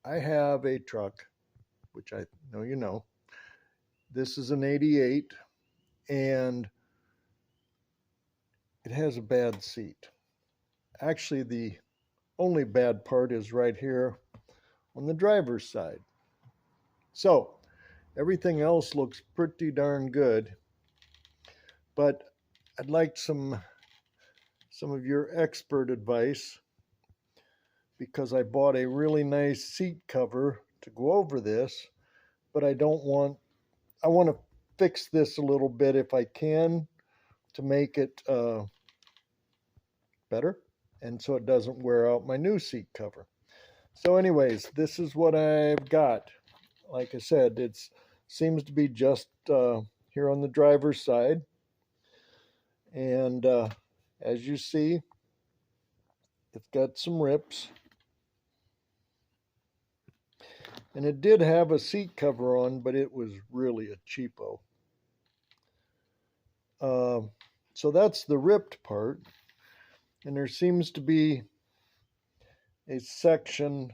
I have a truck, which I know you know. This is an 88, and it has a bad seat. Actually, the only bad part is right here on the driver's side. So, everything else looks pretty darn good, but I'd like some of your expert advice because I bought a really nice seat cover to go over this, but I want to fix this a little bit if I can to make it better and so it doesn't wear out my new seat cover. So anyways, this is what I've got. Like I said, it seems to be just here on the driver's side. And as you see, it's got some rips. And it did have a seat cover on, but it was really a cheapo. So that's the ripped part. And there seems to be a section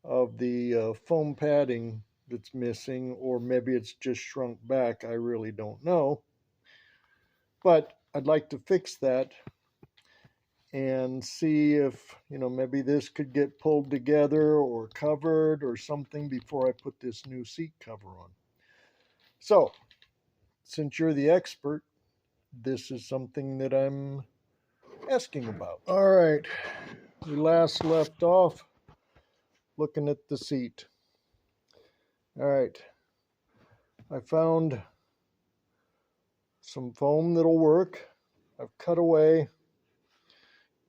of the foam padding that's missing, or maybe it's just shrunk back. I really don't know. But I'd like to fix that and see if, maybe this could get pulled together or covered or something before I put this new seat cover on. So, since you're the expert, this is something that I'm asking about. All right, we last left off looking at the seat. All right, I found some foam that'll work. I've cut away, you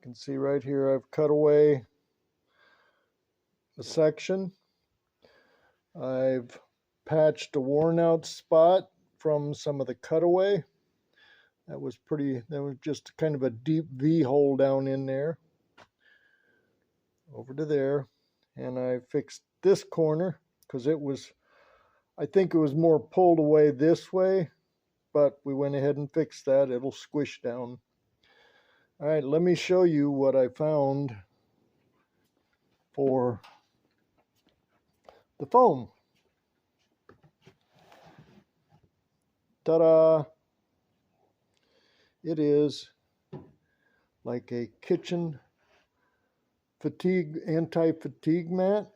can see right here, I've cut away a section. I've patched a worn out spot from some of the cutaway. That was just kind of a deep V hole down in there. Over to there. And I fixed this corner because I think it was more pulled away this way, but we went ahead and fixed that. It'll squish down. All right, let me show you what I found for the foam. Ta-da! It is like a kitchen anti-fatigue mat.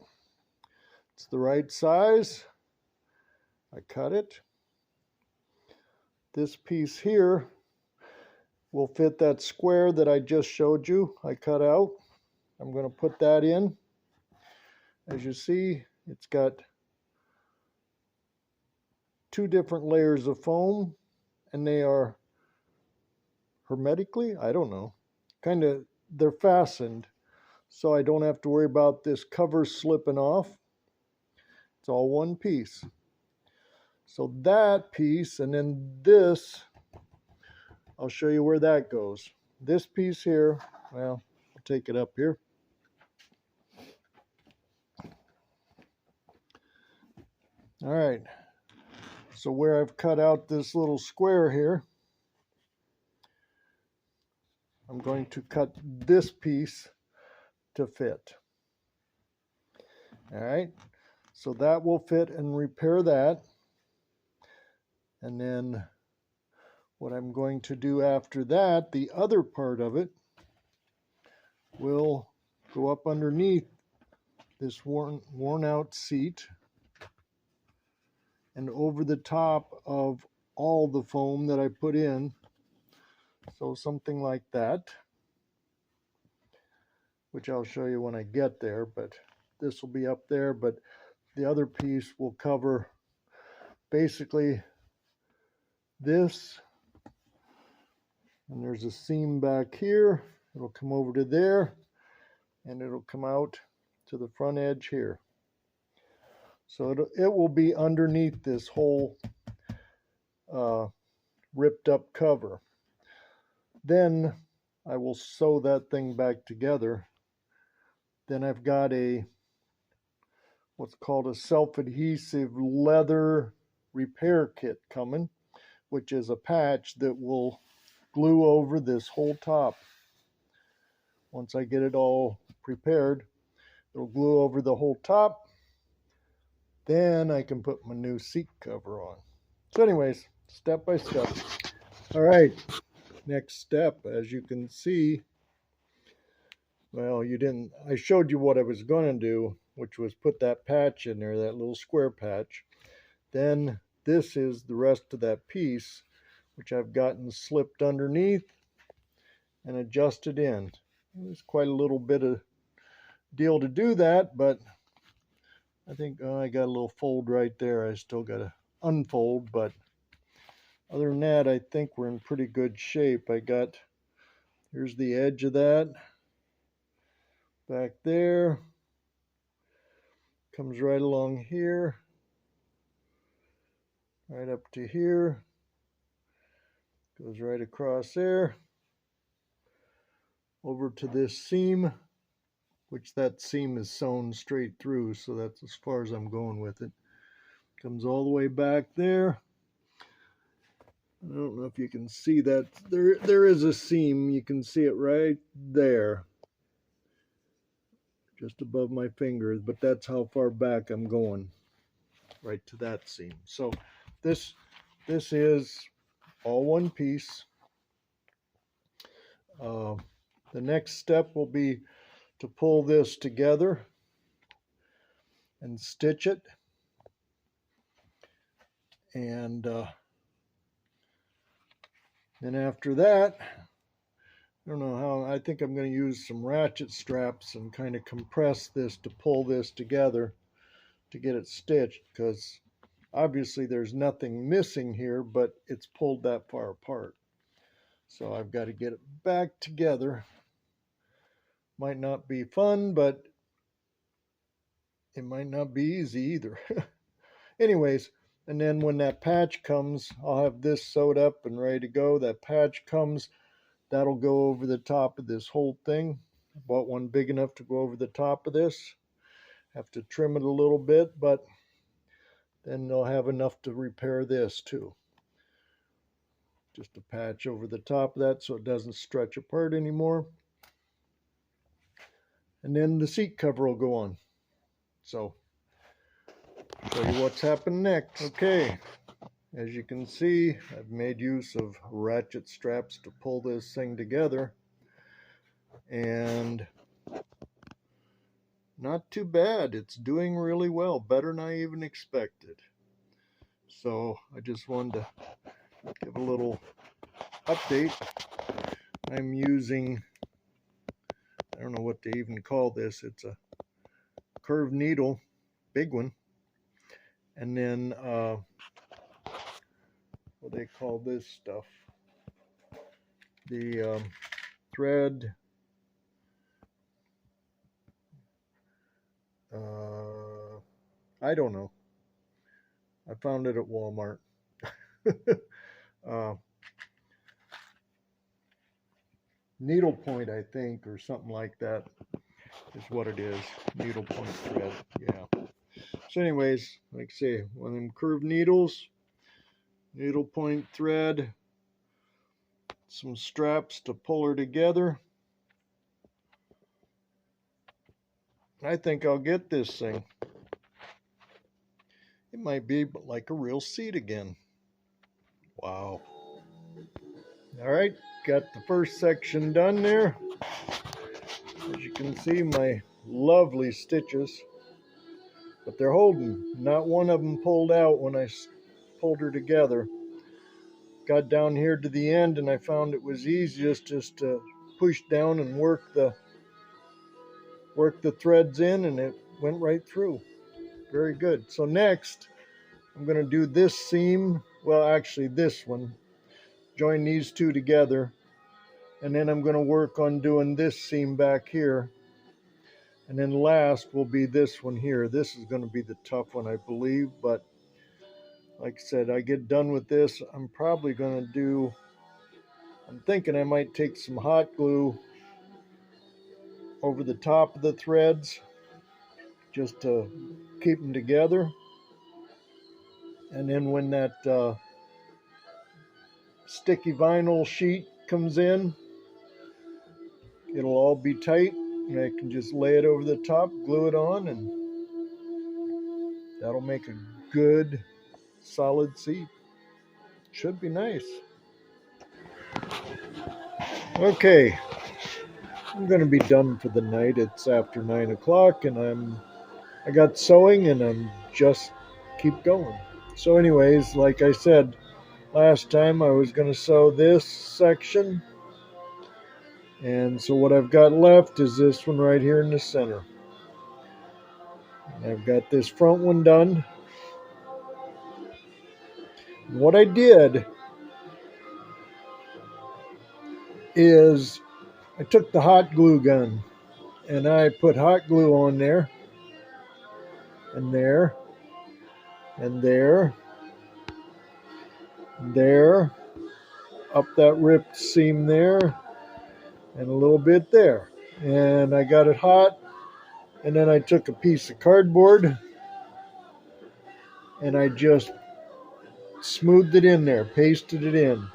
It's the right size. I cut it. This piece here will fit that square that I just showed you. I cut out. I'm going to put that in. As you see, it's got 2 different layers of foam, and they are hermetically, I don't know, they're fastened, so I don't have to worry about this cover slipping off. It's all one piece. So that piece, and then this, I'll show you where that goes. This piece here, well, I'll take it up here. All right, so where I've cut out this little square here, I'm going to cut this piece to fit. All right, so that will fit and repair that. And then what I'm going to do after that, the other part of it will go up underneath this worn out seat and over the top of all the foam that I put in. So something like that, which I'll show you when I get there, but this will be up there, but the other piece will cover basically this, and there's a seam back here. It'll come over to there, and it'll come out to the front edge here. So it will be underneath this whole ripped up cover. Then I will sew that thing back together. Then I've got what's called a self-adhesive leather repair kit coming, which is a patch that will glue over this whole top. Once I get it all prepared, It'll glue over the whole top. Then I can put my new seat cover on. So anyways, step by step. All right, next step, as you can see, well, I showed you what I was going to do, which was put that patch in there, that little square patch. Then this is the rest of that piece, which I've gotten slipped underneath and adjusted in. There's quite a little bit of deal to do that, but I think I got a little fold right there. I still got to unfold, but other than that, I think we're in pretty good shape. Here's the edge of that back there, comes right along here, right up to here, goes right across there, over to this seam, which that seam is sewn straight through, so that's as far as I'm going with it. Comes all the way back there. I don't know if you can see that. There is a seam. You can see it right there, just above my fingers, but that's how far back I'm going, right to that seam. So this is all one piece. The next step will be to pull this together and stitch it. And then after that, I don't know how, I think I'm going to use some ratchet straps and kind of compress this to pull this together to get it stitched, because obviously there's nothing missing here, but it's pulled that far apart. So I've got to get it back together. Might not be fun, but it might not be easy either. Anyways, and then when that patch comes, I'll have this sewed up and ready to go. That patch comes, that'll go over the top of this whole thing. I bought one big enough to go over the top of this. Have to trim it a little bit, but then they'll have enough to repair this too. Just a patch over the top of that so it doesn't stretch apart anymore. And then the seat cover will go on. So, show you what's happened next. Okay, as you can see, I've made use of ratchet straps to pull this thing together. And not too bad. It's doing really well, better than I even expected. So I just wanted to give a little update. I'm using, I don't know what to even call this. It's a curved needle, big one. And then, what do they call this stuff? The thread, I don't know. I found it at Walmart. Needle point, I think, or something like that is what it is. Needle point thread, yeah. So anyways, like I say, one of them curved needles, needle point thread, some straps to pull her together. I think I'll get this thing. It might be like a real seat again. Wow. All right, got the first section done there. As you can see, my lovely stitches, but they're holding. Not one of them pulled out when I pulled her together. Got down here to the end and I found it was easiest just to push down and work the threads in, and it went right through. Very good. So next I'm going to do this seam, well actually this one, join these two together, and then I'm going to work on doing this seam back here, and then last will be this one here. This is going to be the tough one, I believe, but like I said, I get done with this, I'm probably going to do, I'm thinking I might take some hot glue over the top of the threads just to keep them together, and then when that sticky vinyl sheet comes in, it'll all be tight, And I can just lay it over the top, glue it on, and that'll make a good solid seat. Should be nice. Okay, I'm going to be done for the night. It's after 9 o'clock, and I got sewing, and I'm just keep going. So, anyways, like I said last time, I was going to sew this section, and so what I've got left is this one right here in the center. And I've got this front one done. And what I did is I took the hot glue gun and I put hot glue on there and there and there and there, up that ripped seam there and a little bit there. And I got it hot, and then I took a piece of cardboard and I just smoothed it in there, pasted it in.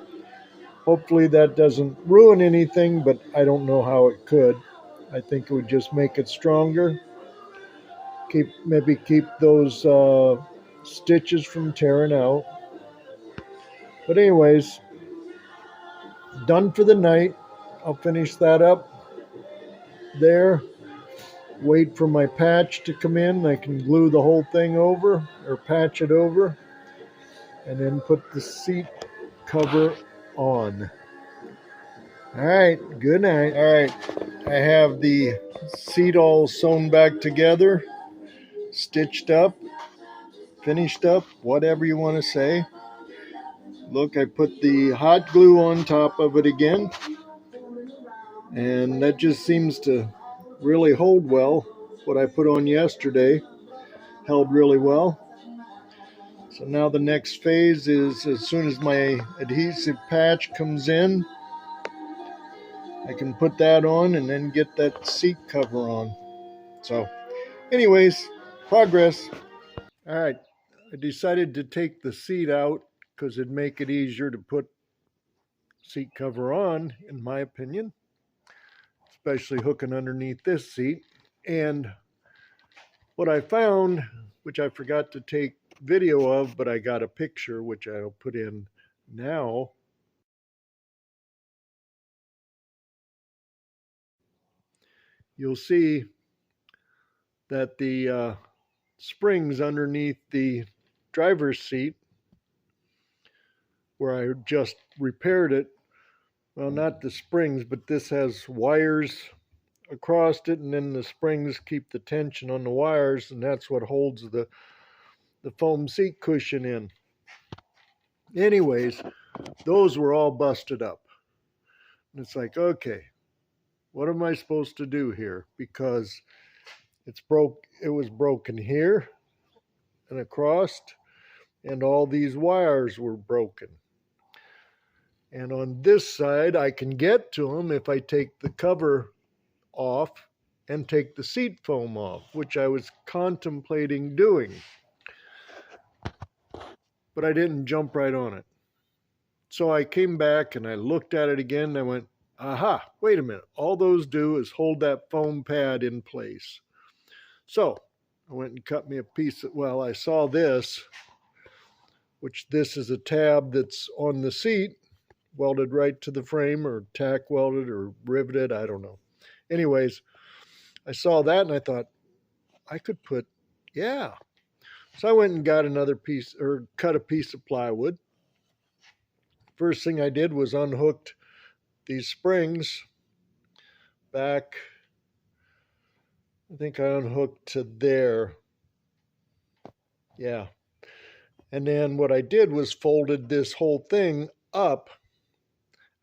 Hopefully that doesn't ruin anything, but I don't know how it could. I think it would just make it stronger. Maybe keep those stitches from tearing out. But anyways, done for the night. I'll finish that up there. Wait for my patch to come in. I can glue the whole thing over or patch it over, and then put the seat cover on. All right, good night. All right, I have the seat all sewn back together, stitched up, finished up, whatever you want to say. Look, I put the hot glue on top of it again, and that just seems to really hold well. What I put on yesterday held really well. So now the next phase is, as soon as my adhesive patch comes in, I can put that on and then get that seat cover on. So anyways, progress. All right, I decided to take the seat out because it'd make it easier to put seat cover on, in my opinion, especially hooking underneath this seat. And what I found, which I forgot to take video of, but I got a picture, which I'll put in now. You'll see that the springs underneath the driver's seat, where I just repaired it, well, not the springs, but this has wires across it, and then the springs keep the tension on the wires, and that's what holds the foam seat cushion in. Anyways, those were all busted up. And it's like, okay, what am I supposed to do here? Because it was broken here and across, and all these wires were broken. And on this side, I can get to them if I take the cover off and take the seat foam off, which I was contemplating doing. But I didn't jump right on it. So I came back and I looked at it again and I went, aha, wait a minute. All those do is hold that foam pad in place. So I went and cut me a piece of, well, I saw this, which this is a tab that's on the seat, welded right to the frame, or tack welded or riveted, I don't know. Anyways, I saw that and I thought, I could put, yeah. So I went and got another piece, or cut a piece of plywood. First thing I did was unhooked these springs back. I think I unhooked to there. Yeah. And then what I did was folded this whole thing up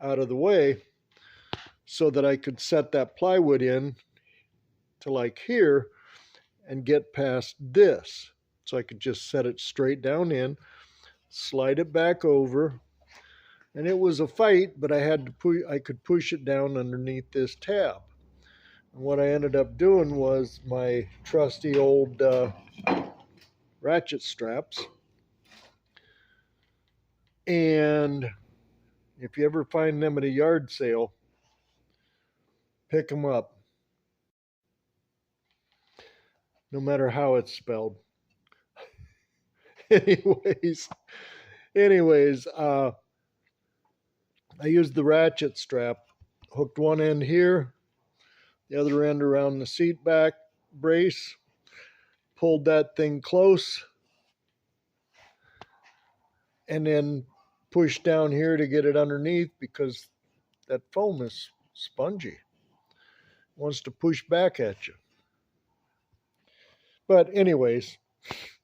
out of the way so that I could set that plywood in to like here and get past this. So I could just set it straight down in, slide it back over. And it was a fight, but I could push it down underneath this tab. And what I ended up doing was my trusty old ratchet straps. And if you ever find them at a yard sale, pick them up. no matter how it's spelled. anyways, I used the ratchet strap, hooked one end here, the other end around the seat back brace, pulled that thing close, and then pushed down here to get it underneath because that foam is spongy. It wants to push back at you. But anyways,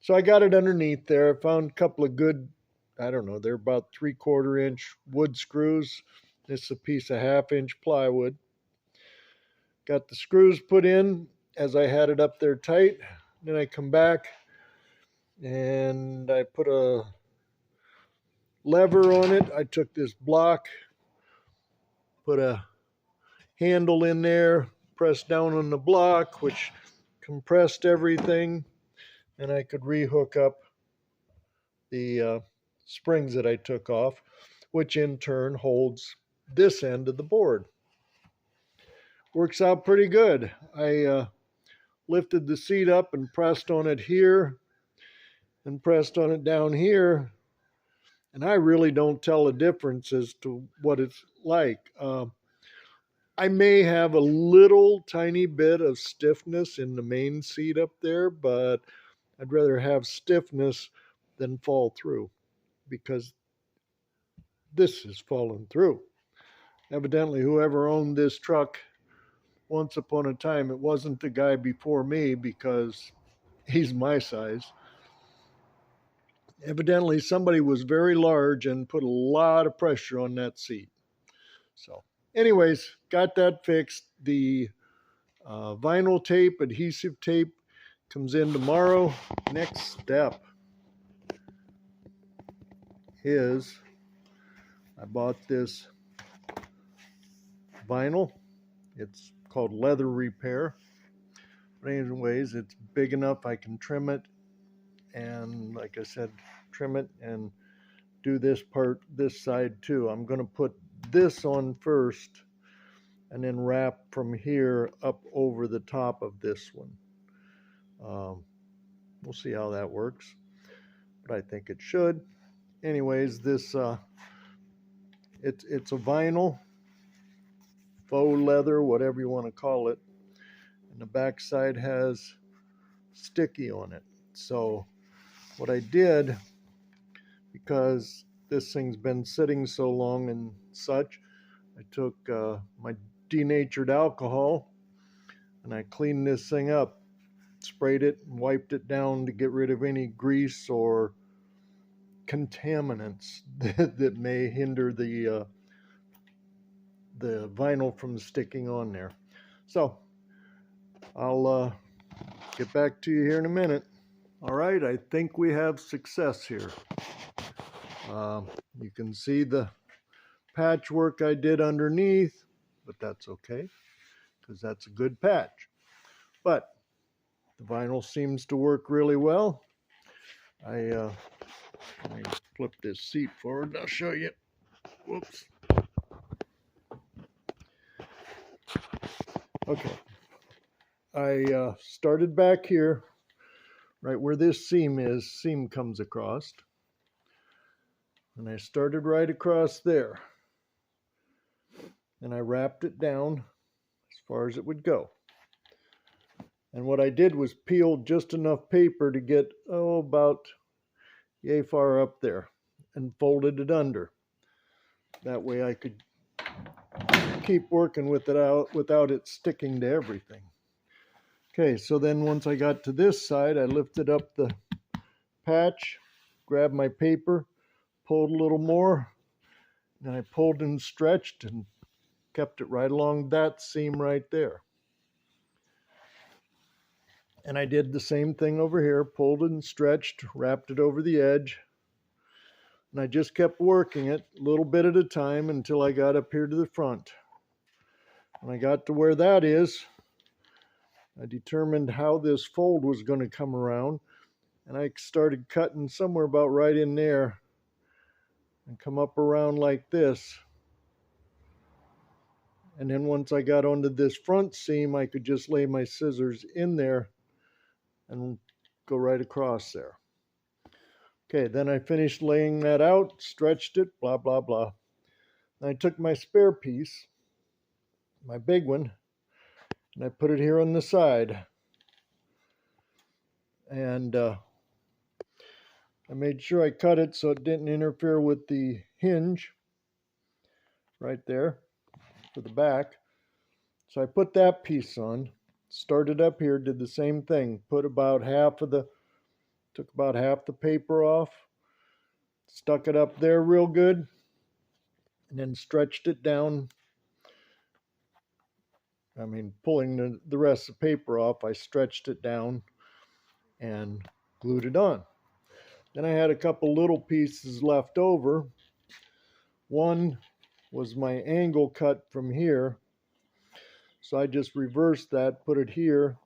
so I got it underneath there. I found a couple of good, I don't know, they're about 3/4 inch wood screws. This is a piece of 1/2 inch plywood. Got the screws put in as I had it up there tight. Then I come back and I put a lever on it. I took this block, put a handle in there, pressed down on the block, which compressed everything, and I could rehook up the springs that I took off, which in turn holds this end of the board. Works out pretty good. I lifted the seat up and pressed on it here and pressed on it down here, and I really don't tell a difference as to what it's like. I may have a little tiny bit of stiffness in the main seat up there, but I'd rather have stiffness than fall through, because this has fallen through. Evidently, whoever owned this truck once upon a time, it wasn't the guy before me, because he's my size. Evidently, somebody was very large and put a lot of pressure on that seat. So anyways, got that fixed. The vinyl tape, adhesive tape, comes in tomorrow. Next step is I bought this vinyl. It's called Leather Repair. But anyways, it's big enough I can trim it, and like I said, trim it and do this part, this side too. I'm going to put this on first and then wrap from here up over the top of this one. We'll see how that works, but I think it should. Anyways, this it's a vinyl, faux leather, whatever you want to call it, and the back side has sticky on it. So what I did, because this thing's been sitting so long and such, I took my denatured alcohol and I cleaned this thing up, sprayed it and wiped it down to get rid of any grease or contaminants that may hinder the vinyl from sticking on there. So I'll get back to you here in a minute. All right, I think we have success here. You can see the patchwork I did underneath, but that's okay, because that's a good patch. But the vinyl seems to work really well. Let me flip this seat forward and I'll show you. Whoops. Okay. I started back here, right where this seam comes across. And I started right across there. And I wrapped it down as far as it would go. And what I did was peel just enough paper to get, about yay far up there, and folded it under. That way I could keep working with it out without it sticking to everything. Okay, so then once I got to this side, I lifted up the patch, grabbed my paper, pulled a little more, and I pulled and stretched and kept it right along that seam right there. And I did the same thing over here, pulled and stretched, wrapped it over the edge, and I just kept working it a little bit at a time until I got up here to the front. When I got to where that is, I determined how this fold was going to come around, and I started cutting somewhere about right in there and come up around like this. And then once I got onto this front seam, I could just lay my scissors in there and go right across there. Okay, then I finished laying that out, stretched it, blah, blah, blah. And I took my spare piece, my big one, and I put it here on the side. And I made sure I cut it so it didn't interfere with the hinge right there for the back. So I put that piece on, started up here, did the same thing, took about half the paper off, stuck it up there real good, and then stretched it down. I mean, pulling the rest of the paper off, I stretched it down and glued it on. Then I had a couple little pieces left over. One was my angle cut from here. So I just reversed that, put it here,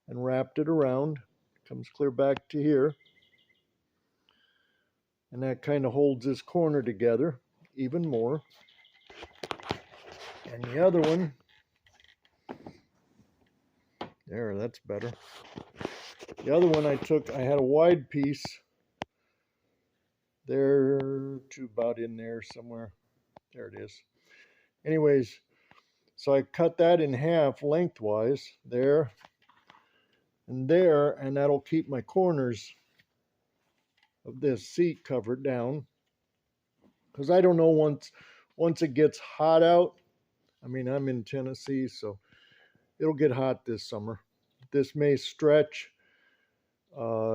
and wrapped it around. Comes clear back to here. And that kind of holds this corner together even more. And the other one, there, that's better. The other one I had a wide piece there to about in there somewhere. There it is. Anyways, so I cut that in half lengthwise, there and there, and that'll keep my corners of this seat covered down. Because I don't know, once it gets hot out, I mean, I'm in Tennessee, so it'll get hot this summer. This may stretch.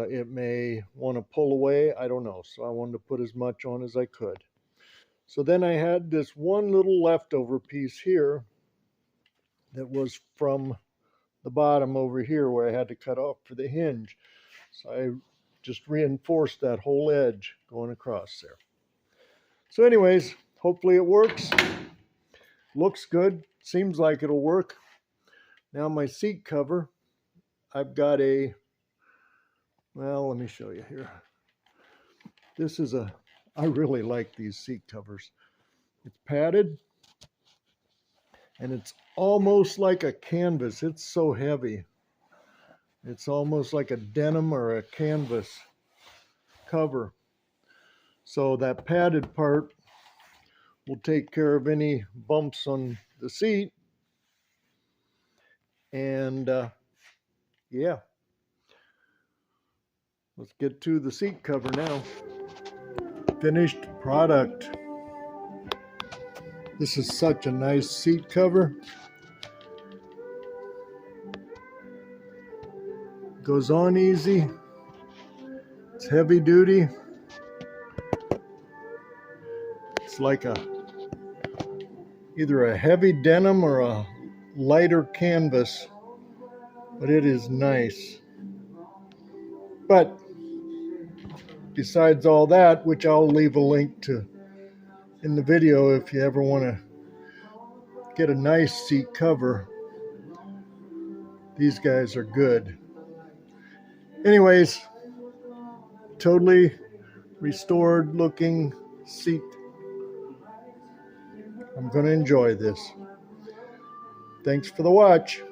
It may want to pull away. I don't know. So I wanted to put as much on as I could. So then I had this one little leftover piece here that was from the bottom over here where I had to cut off for the hinge. So I just reinforced that whole edge going across there. So anyways, hopefully it works. Looks good. Seems like it'll work. Now my seat cover, I've got well, let me show you here. This is I really like these seat covers. It's padded, and it's almost like a canvas. It's so heavy. It's almost like a denim or a canvas cover. So that padded part will take care of any bumps on the seat. And yeah, let's get to the seat cover now. Finished product. This is such a nice seat cover. Goes on easy. It's heavy duty. It's like either a heavy denim or a lighter canvas, but it is nice. But besides all that, which I'll leave a link to in the video if you ever want to get a nice seat cover, these guys are good. Anyways, totally restored looking seat. I'm going to enjoy this. Thanks for the watch.